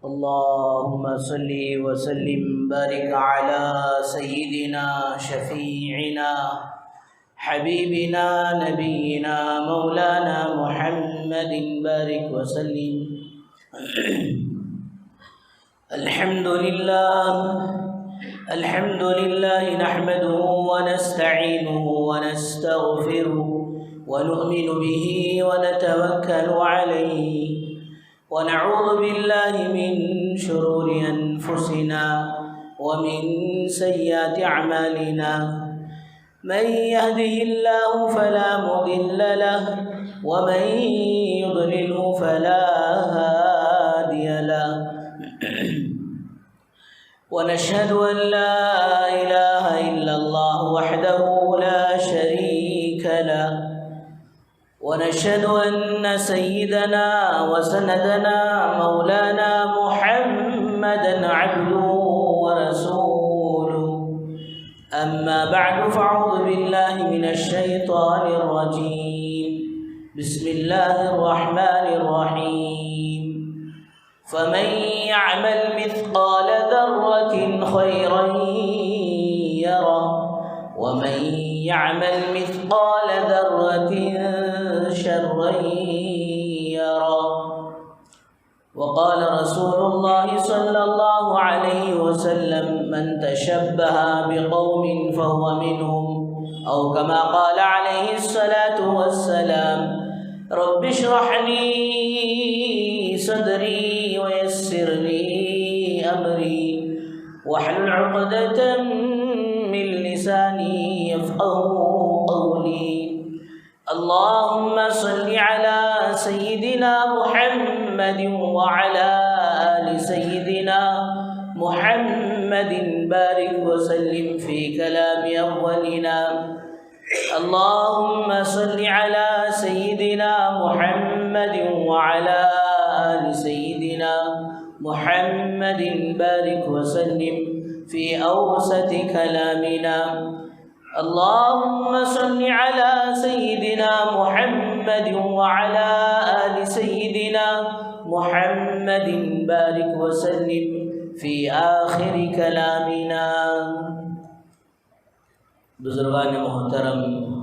اللهم صل وسلم بارك على سيدنا شفيعنا حبيبنا نبينا مولانا محمد بارك وسلم. الحمد لله نحمده ونستعينه ونستغفره ونؤمن به ونتوكل عليه ونعوذ بالله من شرور أنفسنا ومن سيئات أعمالنا. من يهده الله فلا مضل له ومن يضلله فلا هادي له. ونشهد أن لا إله إلا الله وحده لا شريك له، ونشهد أن سيدنا وسندنا مولانا محمدا عبده ورسوله. أما بعد فأعوذ بالله من الشيطان الرجيم. بسم الله الرحمن الرحيم. فمن يعمل مثقال ذرة خيرا يره ومن يعمل مثقال ذرة شرا يره. وقال رسول الله صلى الله عليه وسلم: من تشبه بقوم فهو منهم، أو كما قال عليه الصلاة والسلام: رب اشرح لي صدري ويسر لي أمري واحلل عقدة من لساني يفقهوا قولي. اللهم صل على سيدنا محمد وعلى آل سيدنا محمد بارك وسلم في كلام أولنا. اللهم صل على سيدنا محمد وعلى آل سيدنا محمد بارك وسلم في أوسط كلامنا. اللهم صل على سيدنا محمد وعلى آل سيدنا محمد بارك وسلم في آخر كلامنا. بزرگان محترم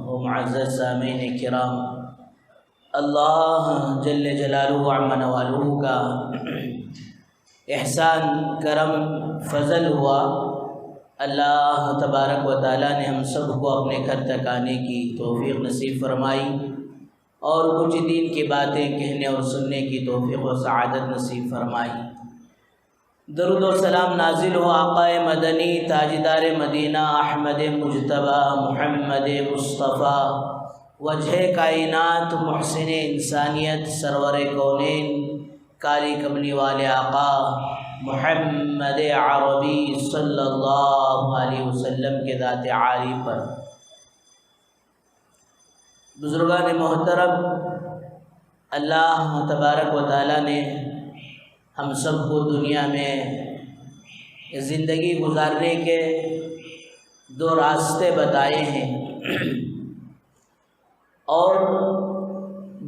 و معزز سامعین کرام، اللہ جل جلالہ عم نوالہ کا احسان کرم فضل ہوا. اللہ تبارک و تعالیٰ نے ہم سب کو اپنے گھر تک آنے کی توفیق نصیب فرمائی اور کچھ دین کی باتیں کہنے اور سننے کی توفیق و سعادت نصیب فرمائی. درود و سلام نازل ہو آقا مدنی تاجدار مدینہ احمد مجتبی محمد مصطفیٰ وجہ کائنات محسن انسانیت سرور کونین کالی کملی والے آقا محمد عربی صلی اللہ علیہ وسلم کے ذات عالی پر. بزرگان محترم، اللہ تبارک و تعالیٰ نے ہم سب کو دنیا میں زندگی گزارنے کے دو راستے بتائے ہیں اور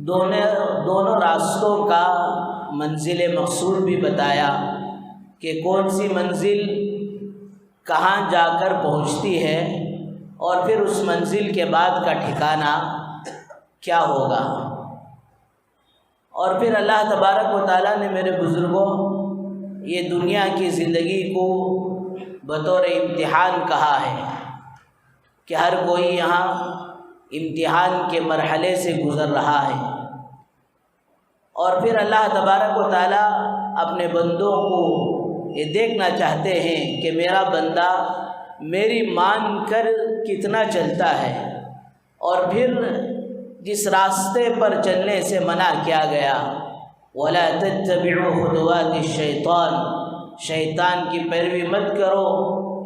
دونوں راستوں کا منزل مقصود بھی بتایا کہ کون سی منزل کہاں جا کر پہنچتی ہے اور پھر اس منزل کے بعد کا ٹھکانہ کیا ہوگا. اور پھر اللہ تبارک و تعالیٰ نے میرے بزرگوں یہ دنیا کی زندگی کو بطور امتحان کہا ہے کہ ہر کوئی یہاں امتحان کے مرحلے سے گزر رہا ہے. اور پھر اللہ تبارک و تعالیٰ اپنے بندوں کو یہ دیکھنا چاہتے ہیں کہ میرا بندہ میری مان کر کتنا چلتا ہے. اور پھر جس راستے پر چلنے سے منع کیا گیا وَلَا تَتَّبِعُوا خُطُوَاتِ الشَّيْطَانِ، شیطان کی پیروی مت کرو،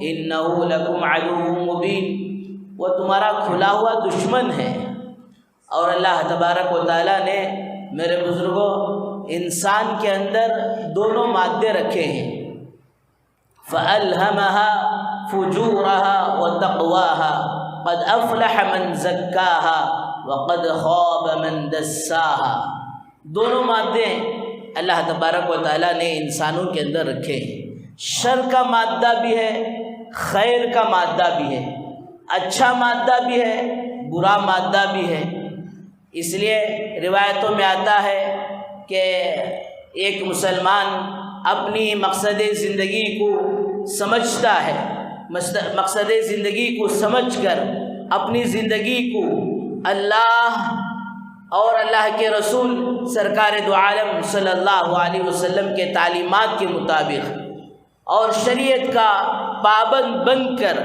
إِنَّهُ لَكُمْ عَدُوٌّ مُّبِينٌ، وہ تمہارا کھلا ہوا دشمن ہے. اور اللہ تبارک و تعالیٰ نے میرے بزرگوں انسان کے اندر دونوں مادے رکھے ہیں. فَأَلْهَمَهَا فُجُورَهَا وَتَقْوَاهَا قَدْ أَفْلَحَ مَنْ زَكَّاهَا وَقَدْ خَابَ مَنْ دَسَّاهَا. دونوں مادے اللہ تبارک و تعالیٰ نے انسانوں کے اندر رکھے ہیں۔ شر کا مادہ بھی ہے، خیر کا مادہ بھی ہے، اچھا مادہ بھی ہے، برا مادہ بھی ہے۔ اس لیے روایتوں میں آتا ہے کہ ایک مسلمان اپنی مقصد زندگی کو سمجھتا ہے، مقصد زندگی کو سمجھ کر اپنی زندگی کو اللہ اور اللہ کے رسول سرکار دو عالم صلی اللہ علیہ وسلم کے تعلیمات کے مطابق اور شریعت کا پابند بن کر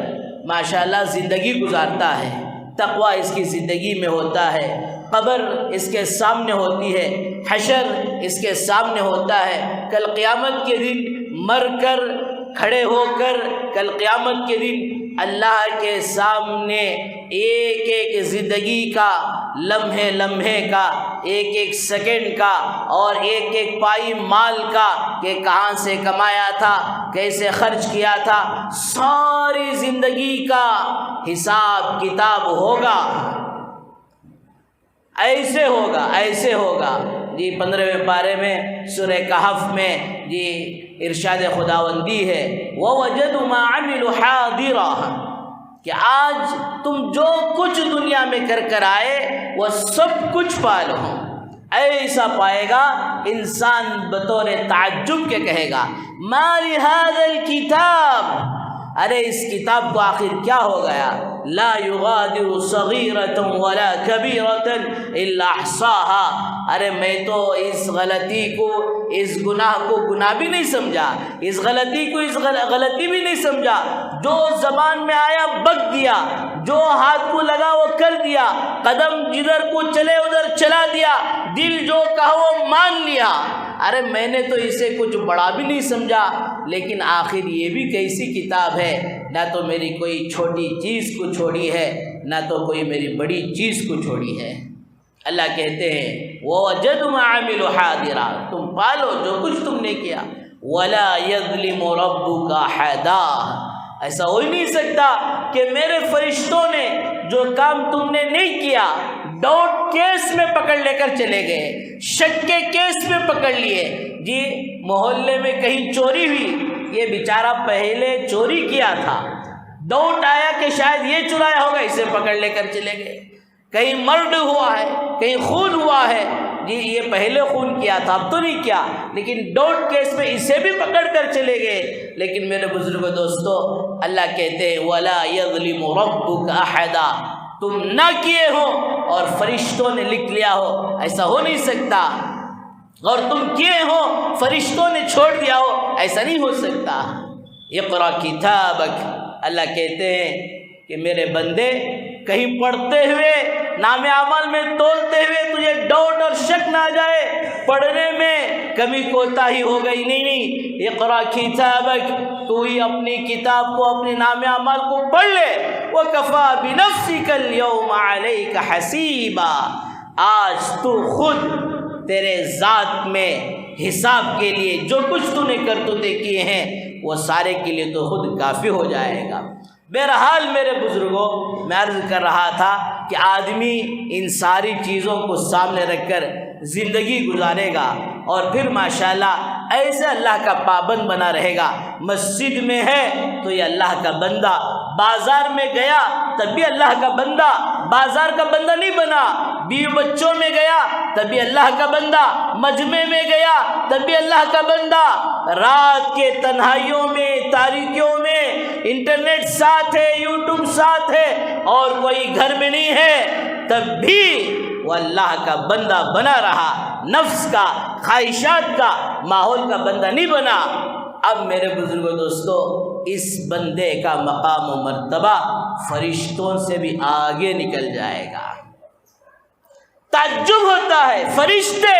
ماشاءاللہ زندگی گزارتا ہے، تقوی اس کی زندگی میں ہوتا ہے، قبر اس کے سامنے ہوتی ہے، حشر اس کے سامنے ہوتا ہے، کل قیامت کے دن مر کر کھڑے ہو کر کل قیامت کے دن اللہ کے سامنے ایک ایک زندگی کا لمحے لمحے کا، ایک ایک سیکنڈ کا اور ایک ایک پائی مال کا کہ کہاں سے کمایا تھا، کیسے خرچ کیا تھا، ساری زندگی کا حساب کتاب ہوگا۔ ایسے ہوگا، ایسے ہوگا جی 15ویں پارے میں سورہ کہف میں جی ارشاد خداوندی ہے وَوَجَدُوا مَا عَمِلُوا حَاضِرًا، کہ آج تم جو کچھ دنیا میں کر آئے وہ سب کچھ پا لو۔ ایسا پائے گا انسان بطور تعجب کے کہے گا مَا لِهَذَا الْكِتَابِ، ارے اس کتاب کو آخر کیا ہو گیا، لا یغادر صغیرۃ ولا کبیرۃ الا احصاها، ارے میں تو اس غلطی کو، اس گناہ کو گناہ بھی نہیں سمجھا، اس غلطی کو اس غلطی بھی نہیں سمجھا، جو زبان میں آیا بک دیا، جو ہاتھ کو لگا وہ کر دیا، قدم جدھر کو چلے ادھر چلا دیا، دل جو کہا وہ مان لیا، ارے میں نے تو اسے کچھ بڑا بھی نہیں سمجھا، لیکن آخر یہ بھی کیسی کتاب ہے، نہ تو میری کوئی چھوٹی چیز کو چھوڑی ہے، نہ تو کوئی میری بڑی چیز کو چھوڑی ہے۔ اللہ کہتے ہیں وَوَجَدُوا مَا عَمِلُوا حَاضِرًا، تم پالو جو کچھ تم نے کیا، وَلَا يَظْلِمُ رَبُّكَ أَحَدًا، ایسا ہو ہی نہیں سکتا کہ میرے فرشتوں نے جو کام تم نے نہیں کیا ڈاؤٹ کیس میں پکڑ لے کر چلے گئے، شک کے کیس میں پکڑ لیے، جی محلے میں کہیں چوری ہوئی، یہ بیچارہ پہلے چوری کیا تھا، ڈاؤٹ آیا کہ شاید یہ چرایا ہوگا، اسے پکڑ لے کر چلے گئے، کہیں مرڈ ہوا ہے، کہیں خون ہوا ہے، جی یہ پہلے خون کیا تھا اب تو نہیں کیا، لیکن ڈاؤٹ کیس میں اسے بھی پکڑ کر چلے گئے۔ لیکن میرے بزرگ دوستو اللہ کہتے ہیں وَلَا يَظْلِمُ رَبُّكَ أَحَدًا، تم نہ کیے ہو اور فرشتوں نے لکھ لیا ہو، ایسا ہو نہیں سکتا، اور تم کیے ہو فرشتوں نے چھوڑ دیا ہو، ایسا نہیں ہو سکتا۔ اقرأ کتابک، اللہ کہتے ہیں کہ میرے بندے کہیں پڑھتے ہوئے نام اعمال میں تولتے ہوئے تجھے ڈاؤٹ اور شک نہ آ جائے، پڑھنے میں کمی کوتاہی ہو گئی، نہیں، اقرأ کتابک، تو ہی اپنی کتاب کو، اپنے نام اعمال کو پڑھ لے، وَكَفَى بِنَفْسِكَ الْيَوْمَ عَلَيْكَ حَسِيبًا، آج تو خود تیرے ذات میں حساب کے لیے جو کچھ تو نے کرتوتے کیے ہیں وہ سارے کے لیے تو خود کافی ہو جائے گا۔ بہرحال میرے بزرگوں میں عرض کر رہا تھا کہ آدمی ان ساری چیزوں کو سامنے رکھ کر زندگی گزارے گا اور پھر ماشاءاللہ ایسے اللہ کا پابند بنا رہے گا۔ مسجد میں ہے تو یہ اللہ کا بندہ، بازار میں گیا تب بھی اللہ کا بندہ، بازار کا بندہ نہیں بنا، بیوی بچوں میں گیا تب بھی اللہ کا بندہ، مجمع میں گیا تب بھی اللہ کا بندہ، رات کے تنہائیوں میں، تاریکیوں میں انٹرنیٹ ساتھ ہے، یوٹیوب ساتھ ہے اور کوئی گھر میں نہیں ہے تب بھی وہ اللہ کا بندہ بنا رہا، نفس کا، خواہشات کا، ماحول کا بندہ نہیں بنا۔ اب میرے بزرگوں دوستو اس بندے کا مقام و مرتبہ فرشتوں سے بھی آگے نکل جائے گا۔ تعجب ہوتا ہے، فرشتے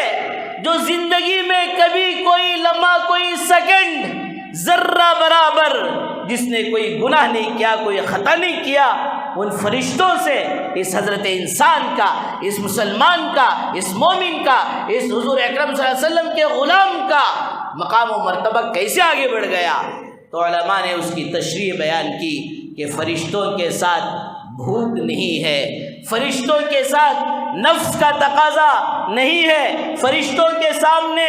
جو زندگی میں کبھی کوئی لمحہ، کوئی سیکنڈ، ذرہ برابر جس نے کوئی گناہ نہیں کیا، کوئی خطا نہیں کیا، ان فرشتوں سے اس حضرت انسان کا، اس مسلمان کا، اس مومن کا، اس حضور اکرم صلی اللہ علیہ وسلم کے غلام کا مقام و مرتبہ کیسے آگے بڑھ گیا؟ تو علماء نے اس کی تشریح بیان کی کہ فرشتوں کے ساتھ بھوک نہیں ہے، فرشتوں کے ساتھ نفس کا تقاضا نہیں ہے، فرشتوں کے سامنے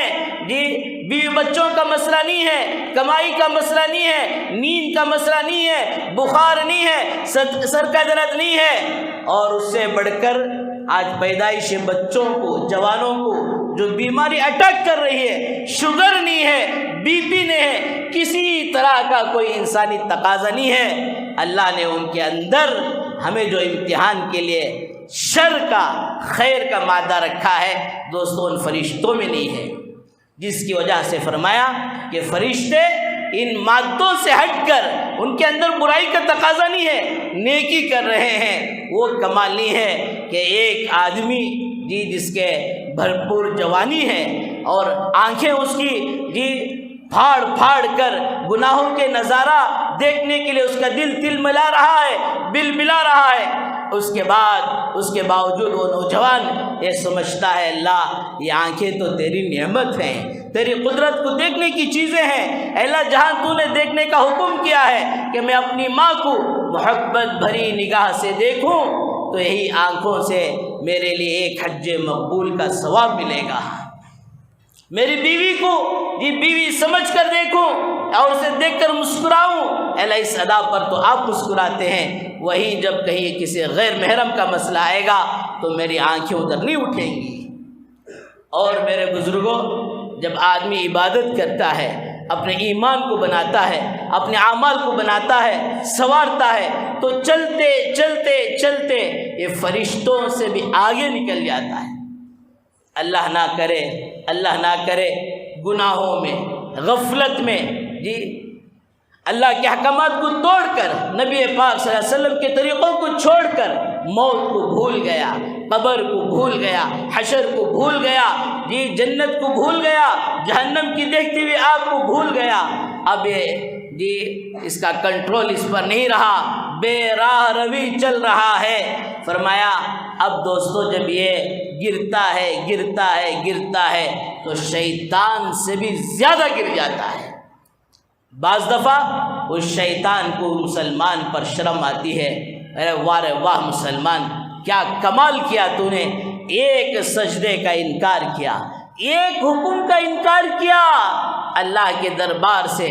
بیوی بچوں کا مسئلہ نہیں ہے، کمائی کا مسئلہ نہیں ہے، نیند کا مسئلہ نہیں ہے، بخار نہیں ہے، سر کا درد نہیں ہے، اور اس سے بڑھ کر آج پیدائش بچوں کو، جوانوں کو جو بیماری اٹیک کر رہی ہے، شوگر نہیں ہے، بی پی نہیں ہے، کسی طرح کا کوئی انسانی تقاضا نہیں ہے، اللہ نے ان کے اندر ہمیں جو امتحان کے لیے شر کا، خیر کا مادہ رکھا ہے، دوستوں ان فرشتوں میں نہیں ہے، جس کی وجہ سے فرمایا کہ فرشتے ان مادوں سے ہٹ کر، ان کے اندر برائی کا تقاضا نہیں ہے، نیکی کر رہے ہیں۔ وہ کمال نہیں ہے کہ ایک آدمی جس کے بھرپور جوانی ہے اور آنکھیں اس کی پھاڑ کر گناہوں کے نظارہ دیکھنے کے لیے اس کا دل تلملا رہا ہے، بلبلا رہا ہے، اس کے باوجود وہ نوجوان یہ سمجھتا ہے اللہ یہ آنکھیں تو تیری نعمت ہیں، تیری قدرت کو دیکھنے کی چیزیں ہیں، اے اللہ جہاں تو نے دیکھنے کا حکم کیا ہے کہ میں اپنی ماں کو محبت بھری نگاہ سے دیکھوں تو یہی آنکھوں سے میرے لیے ایک حج مقبول کا ثواب ملے گا، میری بیوی کو بیوی سمجھ کر دیکھوں اور اسے دیکھ کر مسکراؤں، اے اللہ اس ادا پر تو آپ مسکراتے ہیں، وہی جب کہیں کسی غیر محرم کا مسئلہ آئے گا تو میری آنکھیں ادھر نہیں اٹھیں گی۔ اور میرے بزرگوں، جب آدمی عبادت کرتا ہے، اپنے ایمان کو بناتا ہے، اپنے اعمال کو بناتا ہے، سنوارتا ہے، تو چلتے چلتے چلتے یہ فرشتوں سے بھی آگے نکل جاتا ہے۔ اللہ نہ کرے گناہوں میں، غفلت میں اللہ کے احکامات کو توڑ کر، نبی پاک صلی اللہ علیہ وسلم کے طریقوں کو چھوڑ کر موت کو بھول گیا، قبر کو بھول گیا، حشر کو بھول گیا، جنت کو بھول گیا، جہنم کی دیکھتی ہوئی آگ کو بھول گیا، اب اس کا کنٹرول اس پر نہیں رہا، بے راہ روی چل رہا ہے۔ فرمایا اب دوستو جب یہ گرتا ہے تو شیطان سے بھی زیادہ گر جاتا ہے۔ بعض دفعہ اس شیطان کو مسلمان پر شرم آتی ہے، ارے واہ مسلمان کیا کمال کیا تو نے، ایک سجدے کا انکار کیا، ایک حکم کا انکار کیا، اللہ کے دربار سے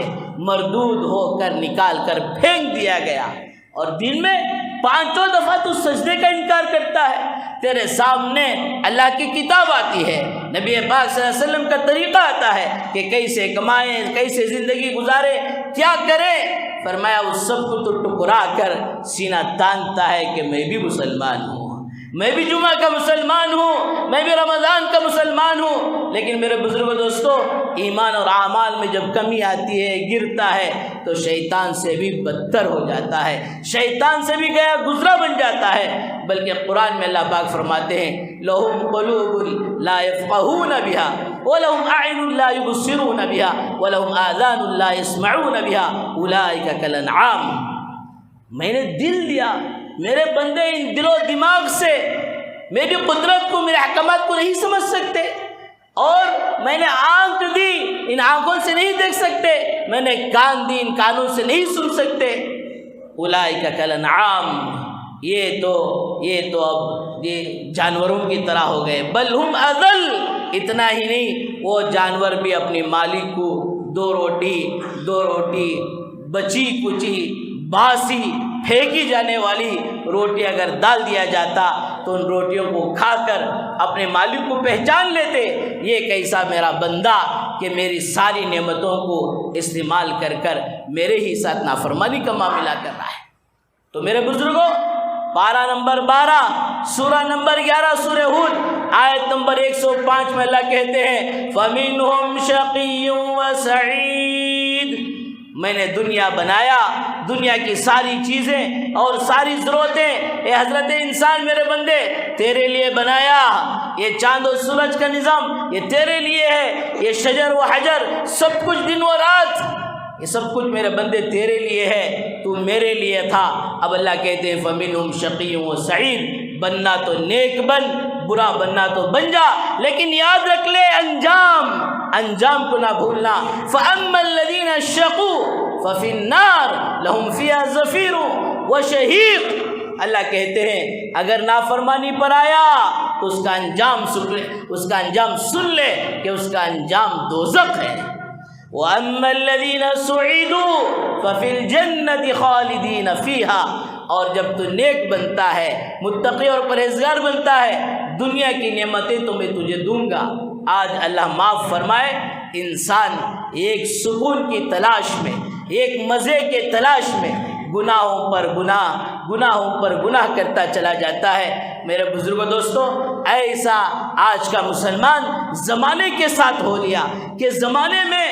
مردود ہو کر نکال کر پھینک دیا گیا، اور دن میں 5 دفعہ تو سجدے کا انکار کرتا ہے۔ تیرے سامنے اللہ کی کتاب آتی ہے، نبی پاک صلی اللہ علیہ وسلم کا طریقہ آتا ہے کہ کیسے کمائیں، کیسے زندگی گزارے، کیا کرے، فرمایا اس سب کو تو ٹکرا کر سینہ تانتا ہے کہ میں بھی مسلمان ہوں، میں بھی جمعہ کا مسلمان ہوں، میں بھی رمضان کا مسلمان ہوں۔ لیکن میرے بزرگوں دوستو، ایمان اور اعمال میں جب کمی آتی ہے، گرتا ہے، تو شیطان سے بھی بدتر ہو جاتا ہے، شیطان سے بھی گیا گزرا بن جاتا ہے۔ بلکہ قرآن میں اللہ پاک فرماتے ہیں لَهُمْ قُلُوبٌ لَا يَفْقَهُونَ بِهَا وَلَهُمْ أَعْيُنٌ لَا يُبْصِرُونَ بِهَا وَلَهُمْ آذَانٌ لَا يَسْمَعُونَ بِهَا أُولَٰئِكَ كَالْأَنْعَامِ۔ میں نے دل دیا، میرے بندے ان دل و دماغ سے میری قدرت کو، میرے احکامات کو نہیں سمجھ سکتے، اور میں نے آنکھ دی، ان آنکھوں سے نہیں دیکھ سکتے، میں نے کان دی، ان کانوں سے نہیں سن سکتے۔ اولئک کالانعام، یہ تو اب جانوروں کی طرح ہو گئے، بل ہم اضل، اتنا ہی نہیں وہ جانور بھی اپنی مالک کو دو روٹی بچی کچی باسی پھینکی جانے والی روٹی اگر ڈال دیا جاتا تو ان روٹیوں کو کھا کر اپنے مالک کو پہچان لیتے، یہ کیسا میرا بندہ کہ میری ساری نعمتوں کو استعمال کر میرے ہی ساتھ نافرمانی کا معاملہ کر رہا ہے۔ تو میرے بزرگوں، پارہ نمبر 12 سورہ نمبر 11 سورہ ہود آیت نمبر 105 میں اللہ کہتے ہیں فَمِنْهُمْ شَقِيٌّ وَسَعِيدٌ، میں نے دنیا بنایا، دنیا کی ساری چیزیں اور ساری ضرورتیں اے حضرت انسان میرے بندے تیرے لیے بنایا، یہ چاند و سورج کا نظام یہ تیرے لیے ہے، یہ شجر و حجر سب کچھ دن و رات یہ سب کچھ میرے بندے تیرے لیے ہے، تو میرے لیے تھا۔ اب اللہ کہتے ہیں فَمِنْهُمْ شَقِيٌّ وَسَعِيدٌ، بننا تو نیک بن، برا بننا تو بن جا، لیکن یاد رکھ لے انجام کو نہ بھولنا۔ فَأَمَّا الَّذِينَ شَقُوا فَفِي النَّارِ لَهُمْ فِيهَا زَفِيرٌ وَشَهِيقٌ، اللہ کہتے ہیں اگر نافرمانی پر آیا تو اس کا انجام سن لے کہ اس کا انجام دوزخ ہے۔ وَأَمَّا الَّذِينَ سُعِدُوا فَفِي الْجَنَّةِ خَالِدِينَ فِيهَا، اور جب تو نیک بنتا ہے، متقی اور پرہیزگار بنتا ہے، دنیا کی نعمتیں تو میں تجھے دوں گا۔ آج اللہ معاف فرمائے، انسان ایک سکون کی تلاش میں، ایک مزے کے تلاش میں گناہوں پر گناہ کرتا چلا جاتا ہے۔ میرے بزرگوں دوستوں، ایسا آج کا مسلمان زمانے کے ساتھ ہو لیا کہ زمانے میں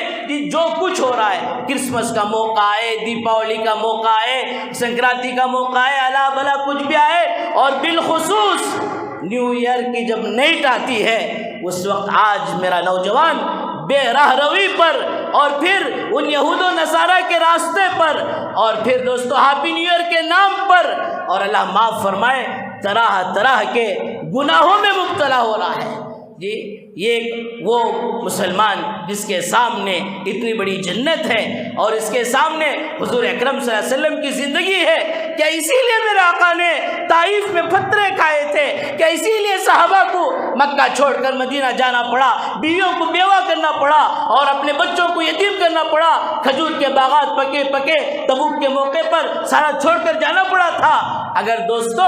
جو کچھ ہو رہا ہے، کرسمس کا موقع ہے، دیپاولی کا موقع ہے، سنکرانتی کا موقع ہے، الا بلا کچھ بھی آئے، اور بالخصوص نیو ایئر کی جب نائٹ آتی ہے، اس وقت آج میرا نوجوان بے راہ روی پر، اور پھر ان یہود و نصارہ کے راستے پر، اور پھر دوستو ہیپی نیو ایئر کے نام پر، اور اللہ معاف فرمائے طرح طرح کے گناہوں میں مبتلا ہو رہا ہے۔ جی یہ وہ مسلمان جس کے سامنے اتنی بڑی جنت ہے، اور اس کے سامنے حضور اکرم صلی اللہ علیہ وسلم کی زندگی ہے۔ کیا اسی لیے میرے آقا نے طائف میں پتھرے کھائے تھے؟ کیا اسی لیے صحابہ کو مکہ چھوڑ کر مدینہ جانا پڑا، بیویوں کو بیوہ کرنا پڑا، اور اپنے بچوں کو یتیم کرنا پڑا، کھجور کے باغات پکے پکے تبوک کے موقع پر سارا چھوڑ کر جانا پڑا تھا؟ اگر دوستو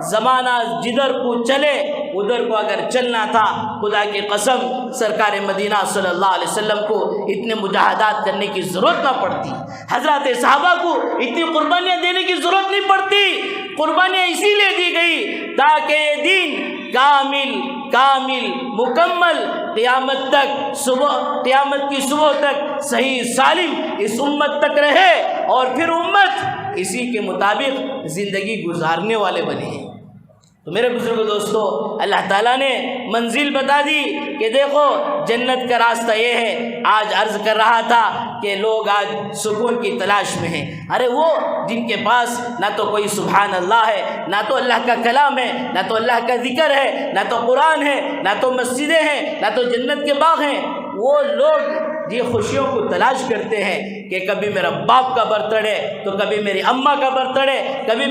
زمانہ جدھر کو چلے ادھر کو اگر چلنا تھا، خدا کی قسم سرکار مدینہ صلی اللہ علیہ وسلم کو اتنے مجاہدات کرنے کی ضرورت نہ پڑتی، حضرات صحابہ کو اتنی قربانیاں دینے کی ضرورت نہیں پڑتی۔ قربانیاں اسی لیے دی گئی تاکہ یہ دین کامل مکمل قیامت کی صبح تک صحیح سالم اس امت تک رہے، اور پھر امت اسی کے مطابق زندگی گزارنے والے بنے۔ تو میرے بزرگ دوستو، اللہ تعالیٰ نے منزل بتا دی کہ دیکھو جنت کا راستہ یہ ہے۔ آج عرض کر رہا تھا کہ لوگ آج سکون کی تلاش میں ہیں۔ ارے وہ جن کے پاس نہ تو کوئی سبحان اللہ ہے، نہ تو اللہ کا کلام ہے، نہ تو اللہ کا ذکر ہے، نہ تو قرآن ہے، نہ تو مسجدیں ہیں، نہ تو جنت کے باغ ہیں، وہ لوگ یہ خوشیوں کو تلاش کرتے ہیں کہ کبھی میرا باپ کا برتھ ڈے، تو کبھی میری اماں کا برتھ ڈے، کبھی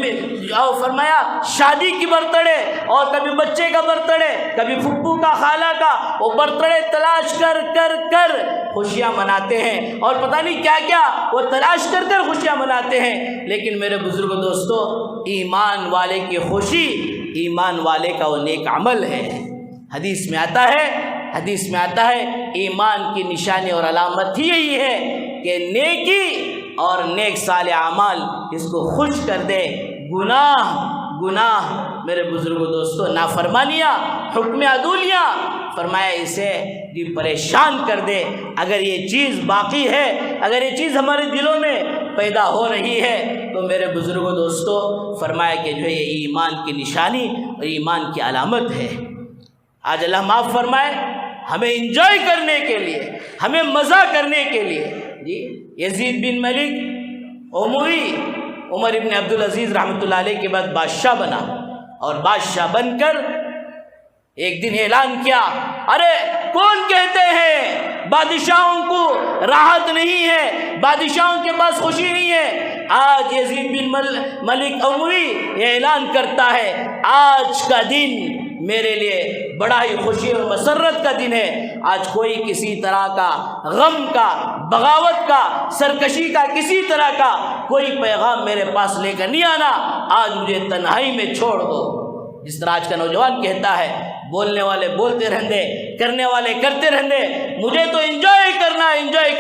فرمایا شادی کی برتھ ڈے، اور کبھی بچے کا برتھ ڈے، کبھی پھپھو کا، خالہ کا، وہ برتھ ڈے تلاش کر کر کر خوشیاں مناتے ہیں، اور پتہ نہیں کیا کیا وہ تلاش کر کر خوشیاں مناتے ہیں۔ لیکن میرے بزرگوں دوستو، ایمان والے کی خوشی ایمان والے کا وہ نیک عمل ہے۔ حدیث میں آتا ہے ایمان کی نشانی اور علامت ہی یہی ہے کہ نیکی اور نیک صالح اعمال اس کو خوش کر دے۔ گناہ میرے بزرگوں دوستو، نافرمانیاں، حکم عدولیاں، فرمایا اسے جی پریشان کر دے۔ اگر یہ چیز باقی ہے، اگر یہ چیز ہمارے دلوں میں پیدا ہو رہی ہے، تو میرے بزرگوں دوستو فرمایا کہ جو یہ ایمان کی نشانی اور ایمان کی علامت ہے۔ آج اللہ معاف فرمائے، ہمیں انجوائے کرنے کے لیے، ہمیں مزہ کرنے کے لیے، جی یزید بن ملک اموی عمر ابن عبدالعزیز رحمۃ اللہ علیہ کے بعد بادشاہ بنا، اور بادشاہ بن کر ایک دن اعلان کیا، ارے کون کہتے ہیں بادشاہوں کو راحت نہیں ہے، بادشاہوں کے پاس خوشی نہیں ہے؟ آج یزید بن ملک اموی یہ اعلان کرتا ہے، آج کا دن میرے لیے بڑا ہی خوشی اور مسرت کا دن ہے۔ آج کوئی کسی طرح کا غم کا، بغاوت کا، سرکشی کا، کسی طرح کا کوئی پیغام میرے پاس لے کر نہیں آنا، آج مجھے تنہائی میں چھوڑ دو۔ جس طرح آج کا نوجوان کہتا ہے، بولنے والے بولتے رہندے، کرنے والے کرتے رہندے، مجھے تو انجوائے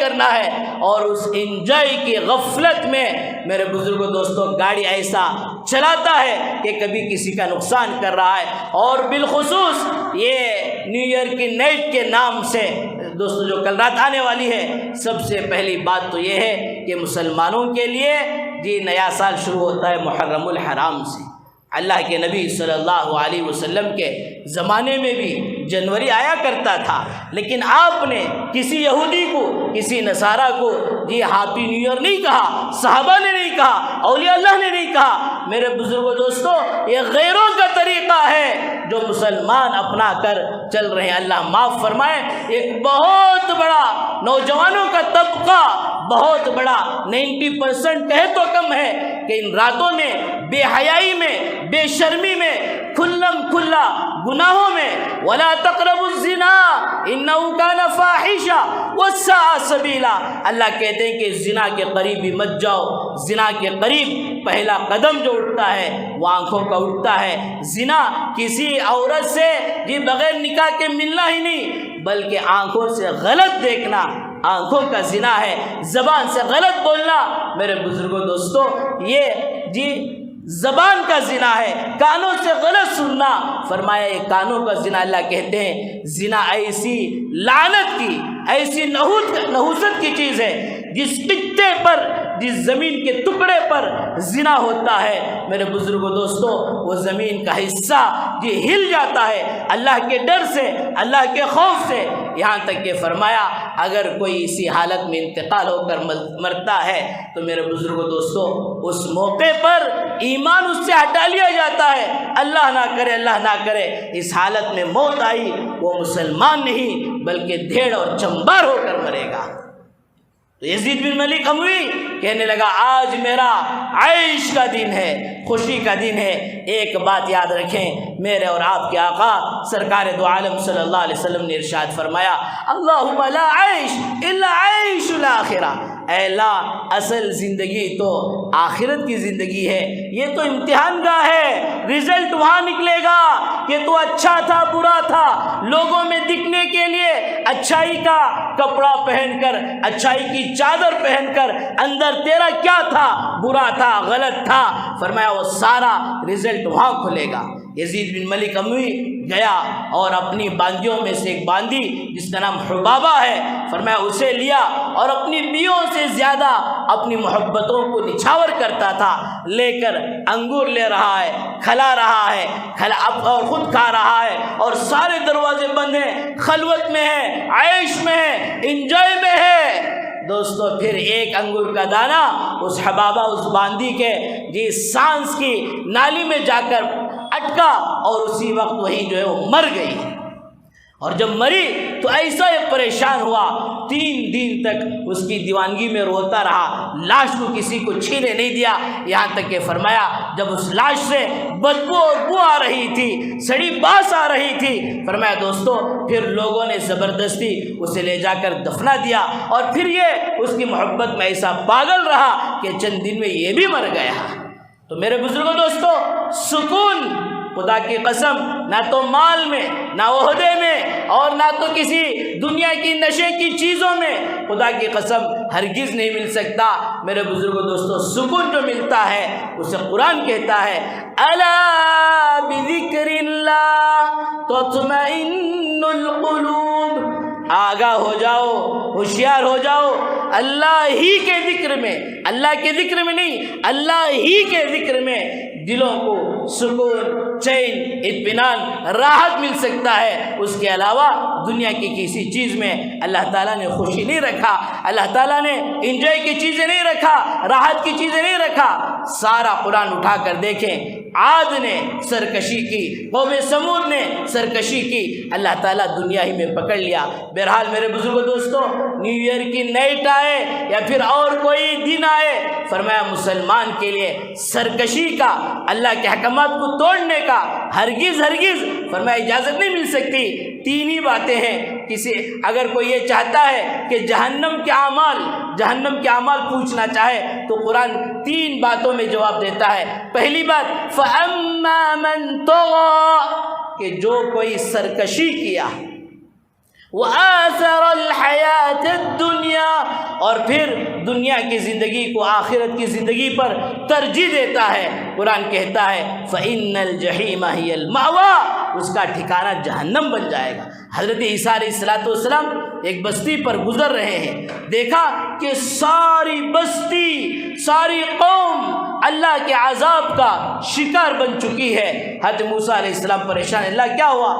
کرنا ہے، اور اس انجوائے کی غفلت میں میرے بزرگوں دوستوں گاڑی ایسا چلاتا ہے کہ کبھی کسی کا نقصان کر رہا ہے۔ اور بالخصوص یہ نیو ایئر کی نائٹ کے نام سے دوستو جو کل رات آنے والی ہے، سب سے پہلی بات تو یہ ہے کہ مسلمانوں کے لیے جی نیا سال شروع ہوتا ہے محرم الحرام سے۔ اللہ کے نبی صلی اللہ علیہ وسلم کے زمانے میں بھی جنوری آیا کرتا تھا، لیکن آپ نے کسی یہودی کو، کسی نصارہ کو جی ہیپی نیو ایئر نہیں کہا، صحابہ نے نہیں کہا، اولیاء اللہ نے نہیں کہا۔ میرے بزرگوں دوستو، یہ غیروں کا طریقہ ہے جو مسلمان اپنا کر چل رہے ہیں۔ اللہ معاف فرمائے، ایک بہت بڑا نوجوانوں کا طبقہ بہت بڑا 90% کہے تو کم ہے کہ ان راتوں میں بے حیائی میں، بے شرمی میں، کھلم کھلا گناہوں میں، ولا تقربوا الزنا انه كان فاحشا وساء سبیلا، اللہ کہتے ہیں کہ زنا کے قریب بھی مت جاؤ۔ زنا کے قریب پہلا قدم جو اٹھتا ہے وہ آنکھوں کا اٹھتا ہے۔ زنا کسی عورت سے جی بغیر نکاح کے ملنا ہی نہیں، بلکہ آنکھوں سے غلط دیکھنا آنکھوں کا زنا ہے۔ زبان سے غلط بولنا میرے بزرگوں دوستو یہ جی زبان کا زنا ہے۔ کانوں سے غلط سننا، فرمایا یہ کانوں کا زنا۔ اللہ کہتے ہیں زنا ایسی لعنت کی، ایسی نحوست کی چیز ہے جس خطے پر، جس زمین کے ٹکڑے پر زنا ہوتا ہے میرے بزرگوں دوستو وہ زمین کا حصہ جی ہل جاتا ہے اللہ کے ڈر سے، اللہ کے خوف سے۔ یہاں تک کہ فرمایا اگر کوئی اسی حالت میں انتقال ہو کر مرتا ہے تو میرے بزرگوں دوستو اس موقع پر ایمان اس سے ہٹا لیا جاتا ہے۔ اللہ نہ کرے، اللہ نہ کرے اس حالت میں موت آئی، وہ مسلمان نہیں بلکہ دھیڑ اور چمبار ہو کر مرے گا۔ تو یزید بن ملک اموی کہنے لگا آج میرا عیش کا دن ہے، خوشی کا دن ہے۔ ایک بات یاد رکھیں، میرے اور آپ کے آقا سرکار دو عالم صلی اللہ علیہ وسلم نے ارشاد فرمایا اللہم لا عیش الا عیش الاخرہ، اے اللہ اصل زندگی تو آخرت کی زندگی ہے، یہ تو امتحان گاہ ہے، رزلٹ وہاں نکلے گا کہ تو اچھا تھا برا تھا، لوگوں میں دکھنے کے لیے اچھائی کا کپڑا پہن کر، اچھائی کی چادر پہن کر اندر تیرا کیا تھا، برا تھا، غلط تھا، فرمایا وہ سارا رزلٹ وہاں کھلے گا۔ یزید بن ملک اموی گیا اور اپنی باندیوں میں سے ایک باندی جس کا نام حبابہ ہے، فرمایا اسے لیا اور اپنی بیوں سے زیادہ اپنی محبتوں کو نچھاور کرتا تھا، لے کر انگور لے رہا ہے، کھلا رہا ہے، اور خود کھا رہا ہے، اور سارے دروازے بند ہیں، خلوت میں ہے، عیش میں ہے، انجوائے میں ہے۔ دوستو پھر ایک انگور کا دانہ اس حبابہ، اس باندی کے جی سانس کی نالی میں جا کر اٹکا اور اسی وقت وہی جو ہے وہ مر گئی۔ اور جب مری تو ایسا یہ پریشان ہوا، 3 دن تک اس کی دیوانگی میں روتا رہا، لاش کو کسی کو چھینے نہیں دیا، یہاں تک کہ فرمایا جب اس لاش سے بدبو اور بو آ رہی تھی، سڑی باس آ رہی تھی، فرمایا دوستو پھر لوگوں نے زبردستی اسے لے جا کر دفنا دیا، اور پھر یہ اس کی محبت میں ایسا پاگل رہا کہ چند دن میں یہ بھی مر گیا۔ تو میرے بزرگوں دوستو سکون خدا کی قسم نہ تو مال میں، نہ عہدے میں، اور نہ تو کسی دنیا کی نشے کی چیزوں میں، خدا کی قسم ہرگز نہیں مل سکتا۔ میرے بزرگوں دوستو سکون جو ملتا ہے اسے قرآن کہتا ہے الا بذکر اللہ تطمئن القلوب، آگاہ ہو جاؤ، ہوشیار ہو جاؤ، اللہ ہی کے ذکر میں، اللہ کے ذکر میں نہیں، اللہ ہی کے ذکر میں دلوں کو سکون، چین، اطمینان، راحت مل سکتا ہے۔ اس کے علاوہ دنیا کی کسی چیز میں اللہ تعالیٰ نے خوشی نہیں رکھا، اللہ تعالیٰ نے انجوائے کی چیزیں نہیں رکھا، راحت کی چیزیں نہیں رکھا۔ سارا قرآن اٹھا کر دیکھیں، عاد نے سرکشی کی، قوم سمود نے سرکشی کی، اللہ تعالیٰ دنیا ہی میں پکڑ لیا۔ بہرحال میرے بزرگوں دوستو نیو ایئر کی نائٹ آئے یا پھر اور کوئی دن آئے، فرمایا مسلمان کے لیے سرکشی کا، اللہ کے احکامات کو توڑنے کا ہرگز فرمایا اجازت نہیں مل سکتی۔ 3 ہی باتیں ہیں، کسی اگر کوئی یہ چاہتا ہے کہ جہنم کے اعمال پوچھنا چاہے تو قرآن 3 باتوں میں جواب دیتا ہے۔ پہلی بات فَأَمَّا مَن طَغَىٰ، کہ جو کوئی سرکشی کیا، وَآثَرَ الْحَيَاةَ الدُّنْيَا، اور پھر دنیا کی زندگی کو آخرت کی زندگی پر ترجیح دیتا ہے، قرآن کہتا ہے فَإِنَّ الْجَحِيمَ هِيَ الْمَأْوَىٰ، اس کا ٹھکانہ جہنم بن جائے گا۔ حضرت عیسیٰ علیہ السلام ایک بستی پر گزر رہے ہیں، دیکھا کہ ساری بستی، ساری قوم اللہ کے عذاب کا شکار بن چکی ہے۔ حضرت موسیٰ علیہ السلام پریشان، اللہ کیا ہوا؟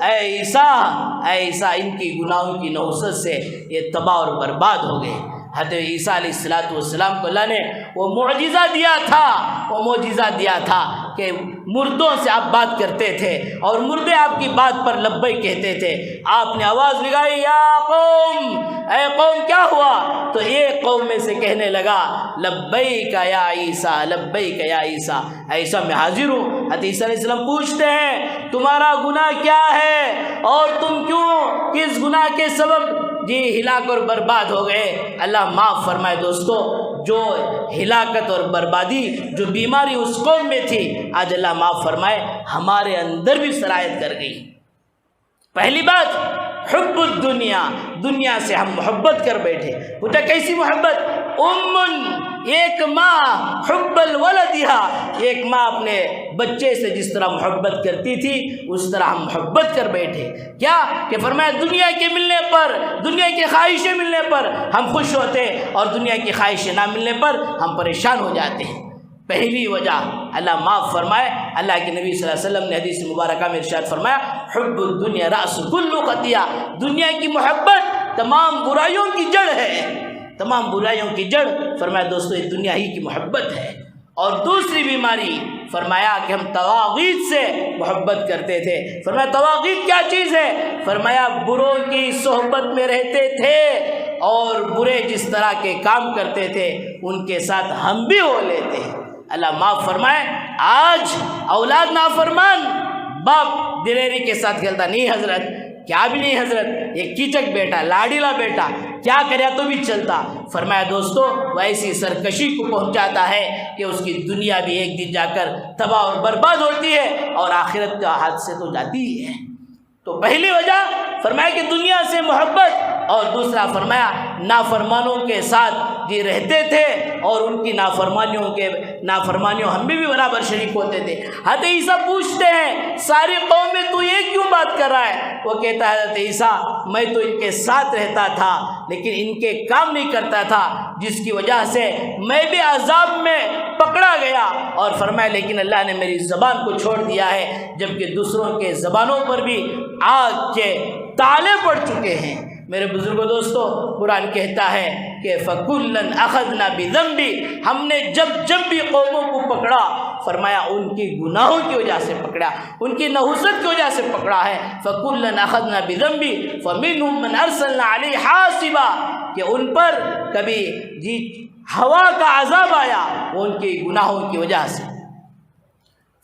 اے عیسیٰ ان کی گناہوں کی نحوست سے یہ تباہ اور برباد ہو گئے۔ حضرت عیسیٰ علیہ السلام کو اللہ نے وہ معجزہ دیا تھا کہ مردوں سے آپ بات کرتے تھے اور مردے آپ کی بات پر لبیک کہتے تھے۔ آپ نے آواز لگائی یا قوم، اے قوم کیا ہوا؟ تو ایک ایک قوم میں سے کہنے لگا لبیک یا عیسیٰ، لبیک یا عیسیٰ، عیسیٰ میں حاضر ہوں۔ حضرت عیسیٰ علیہ السلام پوچھتے ہیں تمہارا گناہ کیا ہے اور تم کیوں کس گناہ کے سبب ہلاک اور برباد ہو گئے؟ اللہ معاف فرمائے دوستو، جو ہلاکت اور بربادی، جو بیماری اس قوم میں تھی، آج اللہ معاف فرمائے ہمارے اندر بھی سرایت کر گئی۔ پہلی بات حب الدنیا، دنیا سے ہم محبت کر بیٹھے۔ پوچھا کیسی محبت؟ ایک ماں حب الولدہا، ایک ماں اپنے بچے سے جس طرح محبت کرتی تھی اس طرح ہم محبت کر بیٹھے۔ کیا کہ فرمایا دنیا کے ملنے پر، دنیا کی خواہشیں ملنے پر ہم خوش ہوتے اور دنیا کی خواہشیں نہ ملنے پر ہم پریشان ہو جاتے ہیں۔ پہلی وجہ اللہ معاف فرمائے، اللہ کے نبی صلی اللہ علیہ وسلم نے حدیث مبارکہ میں ارشاد فرمایا حب الدنیا رأس کل خطیہ، دنیا کی محبت تمام برائیوں کی جڑ ہے، تمام برائیوں کی جڑ فرمایا دوستو یہ دنیا ہی کی محبت ہے۔ اور دوسری بیماری فرمایا کہ ہم طواغیت سے محبت کرتے تھے۔ فرمایا طواغیت کیا چیز ہے؟ فرمایا بروں کی صحبت میں رہتے تھے اور برے جس طرح کے کام کرتے تھے ان کے ساتھ ہم بھی ہو لیتے ہیں۔ اللہ معاف فرمائے آج اولاد نافرمان، باپ دلیری کے ساتھ کھیلتا، نہیں حضرت کیا بھی نہیں حضرت، یہ کیچک بیٹا، لاڈیلا بیٹا، کیا کرے تو بھی چلتا۔ فرمایا دوستو وہ ایسی سرکشی کو پہنچاتا ہے کہ اس کی دنیا بھی ایک دن جا کر تباہ اور برباد ہوتی ہے اور آخرت کا ہاتھ سے تو جاتی ہی ہے۔ تو پہلی وجہ فرمایا کہ دنیا سے محبت، اور دوسرا فرمایا نافرمانوں کے ساتھ رہتے تھے اور ان کی نافرمانیوں ہم بھی برابر شریک ہوتے تھے۔ حضرت عیسیٰ پوچھتے ہیں ساری قوم میں تو یہ کیوں بات کر رہا ہے؟ وہ کہتا ہے حضرت عیسیٰ میں تو ان کے ساتھ رہتا تھا لیکن ان کے کام نہیں کرتا تھا، جس کی وجہ سے میں بھی عذاب میں پکڑا گیا، اور فرمایا لیکن اللہ نے میری زبان کو چھوڑ دیا ہے، جبکہ دوسروں کے زبانوں پر بھی آگ کے تالے پڑ چکے ہیں۔ میرے بزرگوں دوستو قرآن کہتا ہے کہ فَكُلًّا أَخَذْنَا بِذَنبِ، ہم نے جب بھی قوموں کو پکڑا فرمایا ان کی گناہوں کی وجہ سے پکڑا، ان کی نحوست کی وجہ سے پکڑا ہے۔ فَكُلًّا أَخَذْنَا بِذَنبِ فَمِنْهُمْ مَنْ أَرْسَلْنَا عَلَيْهِ حَاصِبًا، کہ ان پر کبھی ہوا کا عذاب آیا وہ ان کی گناہوں کی وجہ سے۔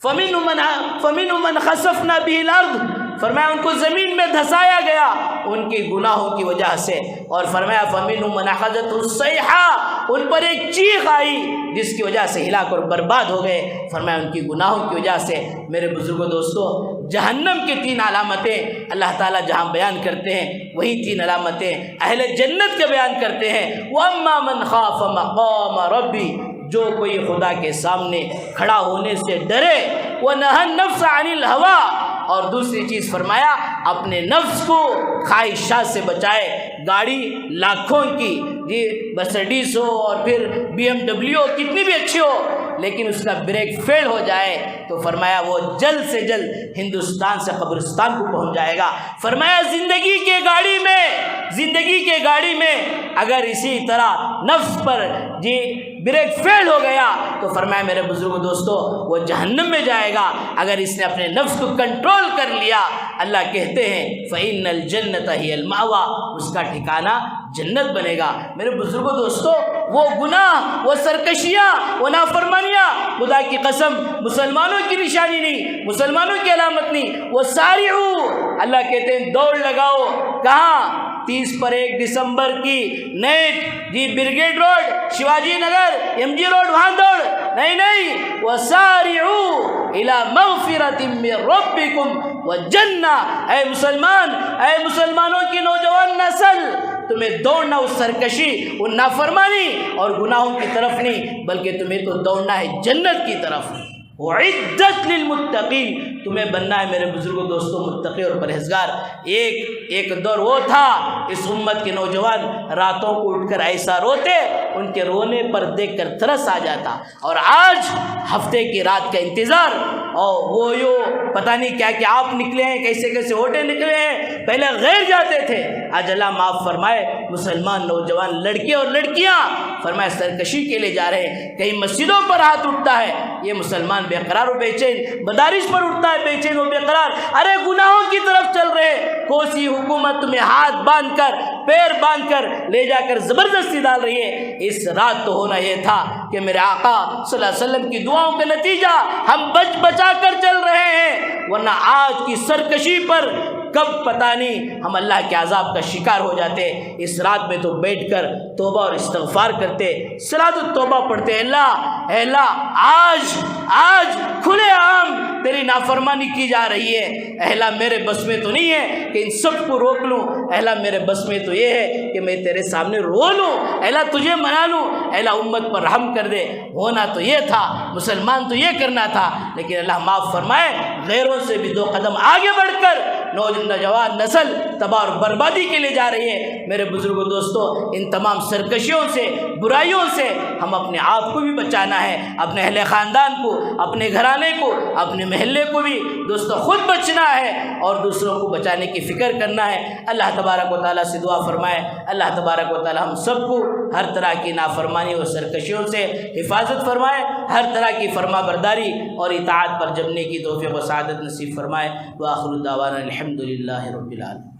فَمِنْهُمْ مَنْ خَسَفْنَا بِهِ الْأَرْضِ، فرمایا ان کو زمین میں دھسایا گیا ان کی گناہوں کی وجہ سے، اور فرمایا فَمِنْهُمْ مَنْ أَخَذَتْهُ الصَّيْحَةُ، ان پر ایک چیخ آئی جس کی وجہ سے ہلاک اور برباد ہو گئے، فرمایا ان کی گناہوں کی وجہ سے۔ میرے بزرگوں دوستو جہنم کی 3 علامتیں اللہ تعالیٰ جہاں بیان کرتے ہیں وہی 3 علامتیں اہل جنت کے بیان کرتے ہیں۔ وَأَمَّا مَنْ خَافَ مَقَامَ رَبِّ، جو کوئی خدا کے سامنے کھڑا ہونے سے ڈرے، وَنَهَى النَّفْسَ عَنِ الْهَوَىٰ، اور دوسری چیز فرمایا اپنے نفس کو خواہشات سے بچائے۔ گاڑی لاکھوں کی مرسڈیز ہو اور پھر BMW کتنی بھی اچھی ہو لیکن اس کا بریک فیل ہو جائے تو فرمایا وہ جلد سے جلد ہندوستان سے قبرستان کو پہنچ جائے گا۔ فرمایا زندگی کے گاڑی میں اگر اسی طرح نفس پر بریک فیل ہو گیا تو فرمایا میرے بزرگوں دوستو وہ جہنم میں جائے گا۔ اگر اس نے اپنے نفس کو کنٹرول کر لیا اللہ کہتے ہیں فَإِنَّ الْجَنَّةَ هِيَ الْمَأْوَىٰ، اس کا ٹھکانہ جنت بنے گا۔ میرے بزرگوں دوستو وہ گناہ، وہ سرکشیاں، وہ نافرمانیاں خدا کی قسم مسلمانوں کی نشانی نہیں، مسلمانوں کی علامت نہیں۔ وہ سارعو، اللہ کہتے ہیں دوڑ لگاؤ، کہاں؟ 30 پر 1 دسمبر کی نیٹ Brigade Road, Shivaji Nagar, MG Road, وہاں دوڑ، نہیں، وَسَارِعُوا إِلَىٰ مَغْفِرَةٍ مِّن رَبِّكُمْ وَجَنَّةٍ، اے مسلمان، اے مسلمانوں کی نوجوان نسل، تمہیں دوڑنا اس سرکشی، ان نافرمانی اور گناہوں کی طرف نہیں بلکہ تمہیں تو دوڑنا ہے جنت کی طرف۔ وَعِدَّتْ لِلْمُتَّقِينَ، تمہیں بننا ہے میرے بزرگوں دوستوں متقی اور پرہیزگار۔ ایک دور وہ تھا اس امت کے نوجوان راتوں کو اٹھ کر ایسا روتے ان کے رونے پر دیکھ کر ترس آ جاتا، اور آج ہفتے کی رات کا انتظار، اور وہ پتہ نہیں کیا کہ آپ نکلے ہیں، کیسے ہوٹے نکلے ہیں، پہلے غیر جاتے تھے، آج اللہ معاف فرمائے مسلمان نوجوان لڑکے اور لڑکیاں فرمایا سرکشی کے لیے جا رہے ہیں، کہیں مسجدوں پر ہاتھ اٹھتا ہے یہ مسلمان بے قرار و بے چین، مدارس پر اٹھتا ہے بے چین و بے قرار، ارے گناہوں کی طرف چل رہے، کوسی حکومت تمہیں ہاتھ باندھ کر پیر باندھ کر لے جا کر زبردستی ڈال رہی ہے۔ اس رات تو ہونا یہ تھا کہ میرے آقا صلی اللہ علیہ وسلم کی دعاؤں کا نتیجہ ہم بچا کر چل رہے ہیں، ورنہ آج کی سرکشی پر کب پتہ نہیں ہم اللہ کے عذاب کا شکار ہو جاتے۔ اس رات میں تو بیٹھ کر توبہ اور استغفار کرتے، صلاۃ التوبہ پڑھتے، اے اللہ آج کھلے عام تیری نافرمانی کی جا رہی ہے، اے اللہ میرے بس میں تو نہیں ہے کہ ان سب کو روک لوں، اے اللہ میرے بس میں تو یہ ہے کہ میں تیرے سامنے رو لوں، اے اللہ تجھے منا لوں، اے اللہ امت پر رحم کر دے۔ ہونا تو یہ تھا، مسلمان تو یہ کرنا تھا، لیکن اللہ معاف فرمائے غیروں سے بھی 2 قدم آگے بڑھ کر نوجوان نسل تباہ اور بربادی کے لیے جا رہی ہے۔ میرے بزرگوں دوستوں، ان تمام سرکشیوں سے برائیوں سے ہم اپنے آپ کو بھی بچانا ہے، اپنے اہل خاندان کو، اپنے گھرانے کو، اپنے محلے کو بھی دوستوں خود بچنا ہے اور دوسروں کو بچانے کی فکر کرنا ہے۔ اللہ تبارک و تعالیٰ سے دعا فرمائے اللہ تبارک و تعالیٰ ہم سب کو ہر طرح کی نافرمانی اور سرکشیوں سے حفاظت فرمائے، ہر طرح کی فرما برداری اور اطاعت پر جمنے کی توفیق و سعادت نصیب فرمائے۔ وآخر دعوانا الحمدللہ رب العالمین۔